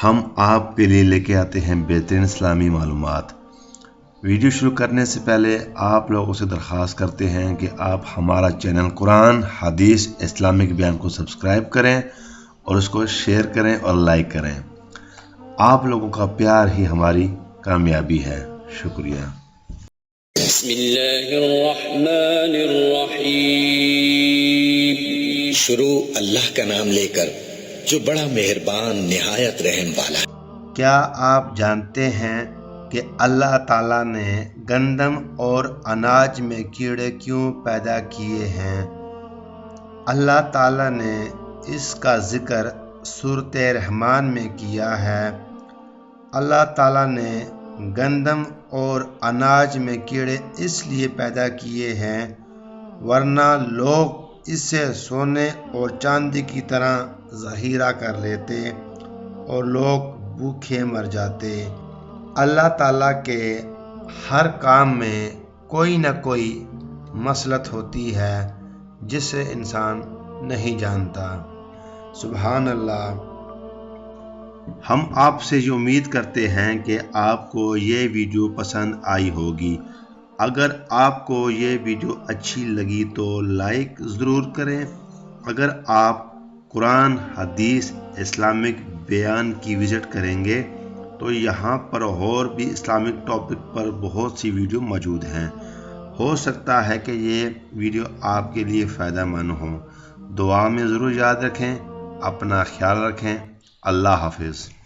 ہم آپ کے لیے لے کے آتے ہیں بہترین اسلامی معلومات۔ ویڈیو شروع کرنے سے پہلے آپ لوگوں سے درخواست کرتے ہیں کہ آپ ہمارا چینل قرآن حدیث اسلامک بیان کو سبسکرائب کریں اور اس کو شیئر کریں اور لائک کریں۔ آپ لوگوں کا پیار ہی ہماری کامیابی ہے۔ شکریہ۔ بسم اللہ الرحمن الرحیم۔ شروع اللہ کا نام لے کر جو بڑا مہربان نہایت رحم والا۔ کیا آپ جانتے ہیں کہ اللہ تعالیٰ نے گندم اور اناج میں کیڑے کیوں پیدا کیے ہیں؟ اللہ تعالیٰ نے اس کا ذکر سورۃ رحمان میں کیا ہے۔ اللہ تعالیٰ نے گندم اور اناج میں کیڑے اس لیے پیدا کیے ہیں ورنہ لوگ اسے سونے اور چاندی کی طرح ذخیرہ کر لیتے اور لوگ بھوکے مر جاتے۔ اللہ تعالیٰ کے ہر کام میں کوئی نہ کوئی مصلحت ہوتی ہے جسے انسان نہیں جانتا۔ سبحان اللہ۔ ہم آپ سے یہ امید کرتے ہیں کہ آپ کو یہ ویڈیو پسند آئی ہوگی۔ اگر آپ کو یہ ویڈیو اچھی لگی تو لائک ضرور کریں۔ اگر آپ قرآن حدیث اسلامک بیان کی وزٹ کریں گے تو یہاں پر اور بھی اسلامک ٹاپک پر بہت سی ویڈیو موجود ہیں۔ ہو سکتا ہے کہ یہ ویڈیو آپ کے لیے فائدہ مند ہو۔ دعا میں ضرور یاد رکھیں۔ اپنا خیال رکھیں۔ اللہ حافظ۔